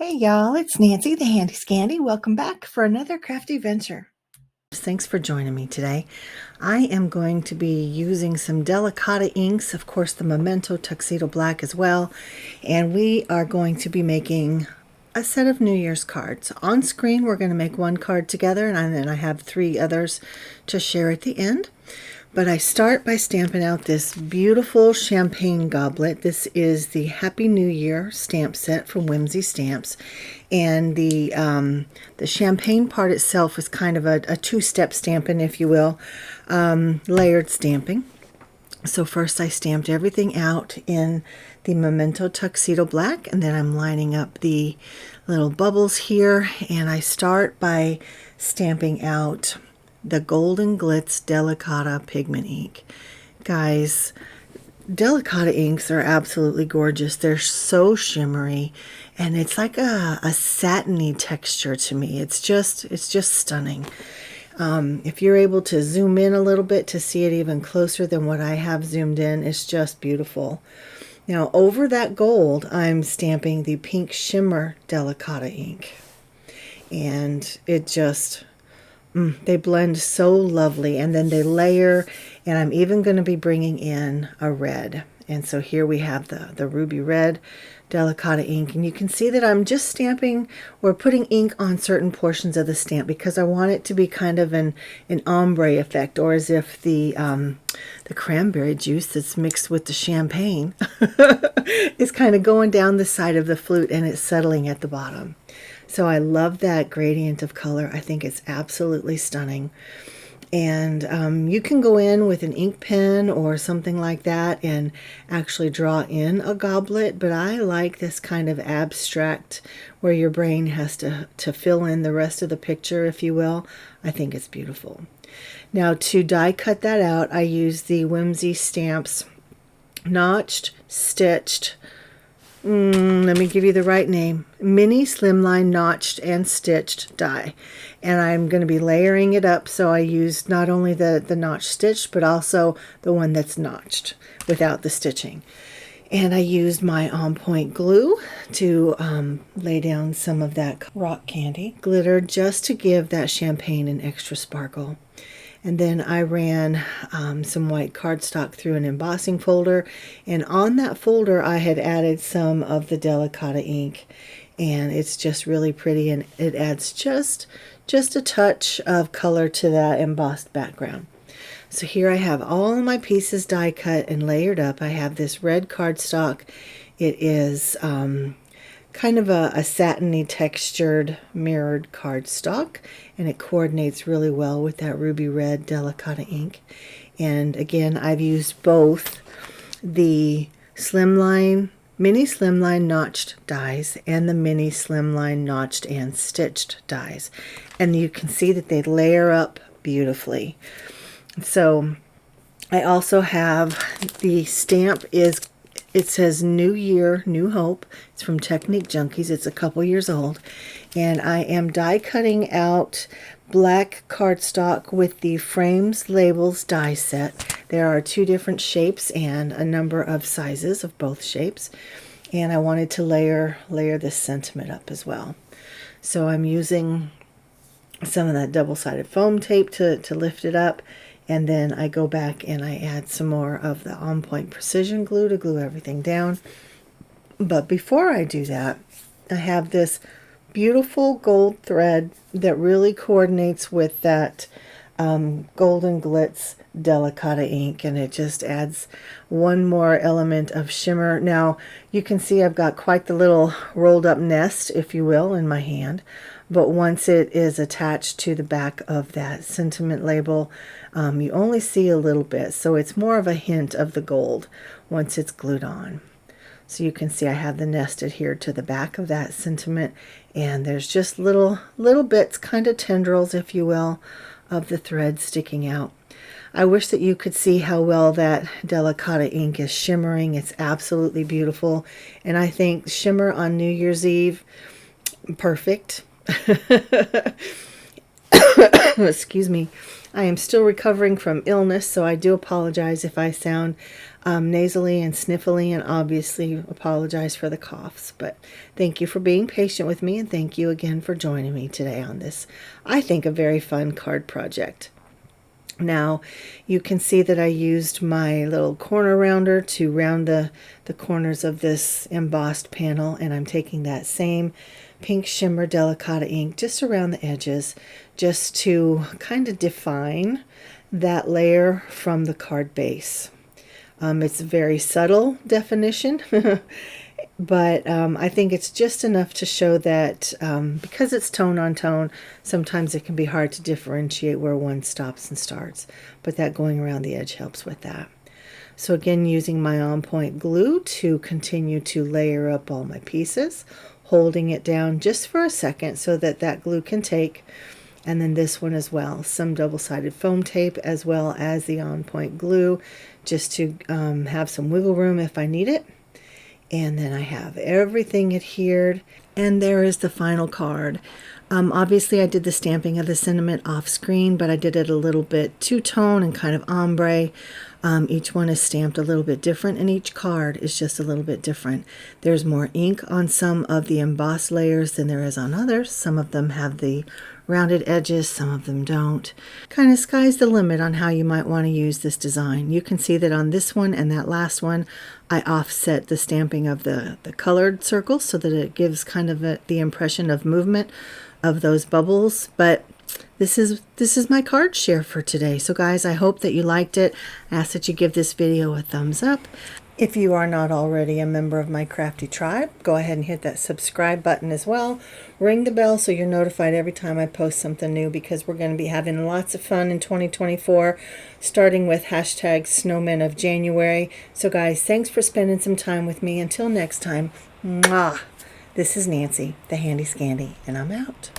Hey y'all, it's Nancy the Handy Scandy. Welcome back for another crafty venture. Thanks for joining me today. I am going to be using some Delicata inks, of course the Memento Tuxedo Black as well, and we are going to be making a set of New Year's cards. On screen we're going to make one card together, and then I have 3 others to share at the end. But I start by stamping out this beautiful champagne goblet. This is the Happy New Year stamp set from Whimsy Stamps. And the champagne part itself is kind of a 2-step stamping, if you will, layered stamping. So first I stamped everything out in the Memento Tuxedo Black, and then I'm lining up the little bubbles here. And I start by stamping out the Golden Glitz Delicata pigment ink. Guys, Delicata inks are absolutely gorgeous. They're so shimmery, and it's like a satiny texture to me. It's just stunning. If you're able to zoom in a little bit to see it even closer than what I have zoomed in, it's just beautiful. Now over that gold, I'm stamping the pink shimmer Delicata ink, and it just they blend so lovely, and then they layer, and I'm even going to be bringing in a red. And so here we have the ruby red Delicata ink, and you can see that I'm just stamping or putting ink on certain portions of the stamp because I want it to be kind of an ombre effect, or as if the cranberry juice that's mixed with the champagne is kind of going down the side of the flute and it's settling at the bottom. So I love that gradient of color. I think it's absolutely stunning. And you can go in with an ink pen or something like that and actually draw in a goblet, but I like this kind of abstract where your brain has to fill in the rest of the picture, if you will. I think it's beautiful. Now to die cut that out, I use the Whimsy Stamps notched, stitched, let me give you the right name, mini slimline notched and stitched die. And I'm going to be layering it up, so I used not only the notch stitched, but also the one that's notched without the stitching. And I used my on point glue to lay down some of that rock candy glitter just to give that champagne an extra sparkle. And then I ran some white cardstock through an embossing folder, and on that folder I had added some of the Delicata ink, and it's just really pretty, and it adds just a touch of color to that embossed background. So here I have all of my pieces die cut and layered up. I have this red cardstock. It is kind of a satiny textured mirrored cardstock, and it coordinates really well with that ruby red Delicata ink. And again, I've used both the mini slimline notched dies and the mini slimline notched and stitched dies, and you can see that they layer up beautifully. So I also have the stamp it says New Year, New Hope. It's from Technique Junkies. It's a couple years old. And I am die cutting out black cardstock with the Frames Labels die set. There are 2 different shapes and a number of sizes of both shapes. And I wanted to layer this sentiment up as well. So I'm using some of that double-sided foam tape to lift it up. And then I go back and I add some more of the On Point Precision glue to glue everything down. But before I do that, I have this beautiful gold thread that really coordinates with that Golden Glitz Delicata ink, and it just adds one more element of shimmer. Now you can see I've got quite the little rolled up nest, if you will, in my hand. But once it is attached to the back of that sentiment label, you only see a little bit. So it's more of a hint of the gold once it's glued on. So you can see I have the nest adhered to the back of that sentiment, and there's just little bits, kind of tendrils, if you will, of the thread sticking out. I wish that you could see how well that Delicata ink is shimmering. It's absolutely beautiful. And I think shimmer on New Year's Eve, perfect. Excuse me. I am still recovering from illness, so I do apologize if I sound nasally and sniffly, and obviously apologize for the coughs. But thank you for being patient with me, and thank you again for joining me today on this, I think, a very fun card project. Now, you can see that I used my little corner rounder to round the corners of this embossed panel, and I'm taking that same pink shimmer Delicata ink just around the edges, just to kind of define that layer from the card base. It's a very subtle definition, but I think it's just enough to show that because it's tone on tone, sometimes it can be hard to differentiate where one stops and starts, but that going around the edge helps with that. So again, using my on point glue to continue to layer up all my pieces, holding it down just for a second so that that glue can take. And then this one as well, some double-sided foam tape as well as the on point glue, just to have some wiggle room if I need it. And then I have everything adhered, and there is the final card. Obviously I did the stamping of the sentiment off screen, but I did it a little bit two-tone and kind of ombre. Each one is stamped a little bit different, and each card is just a little bit different. There's more ink on some of the embossed layers than there is on others. Some of them have the rounded edges, some of them don't. Kind of sky's the limit on how you might want to use this design. You can see that on this one and that last one, I offset the stamping of the colored circles so that it gives kind of the impression of movement of those bubbles. But this is my card share for today. So guys, I hope that you liked it. I ask that you give this video a thumbs up. If you are not already a member of my crafty tribe, go ahead and hit that subscribe button as well. Ring the bell so you're notified every time I post something new, because we're going to be having lots of fun in 2024, starting with hashtag Snowmen of January. So guys, thanks for spending some time with me. Until next time, mwah. This is Nancy, the Handy Scandy, and I'm out.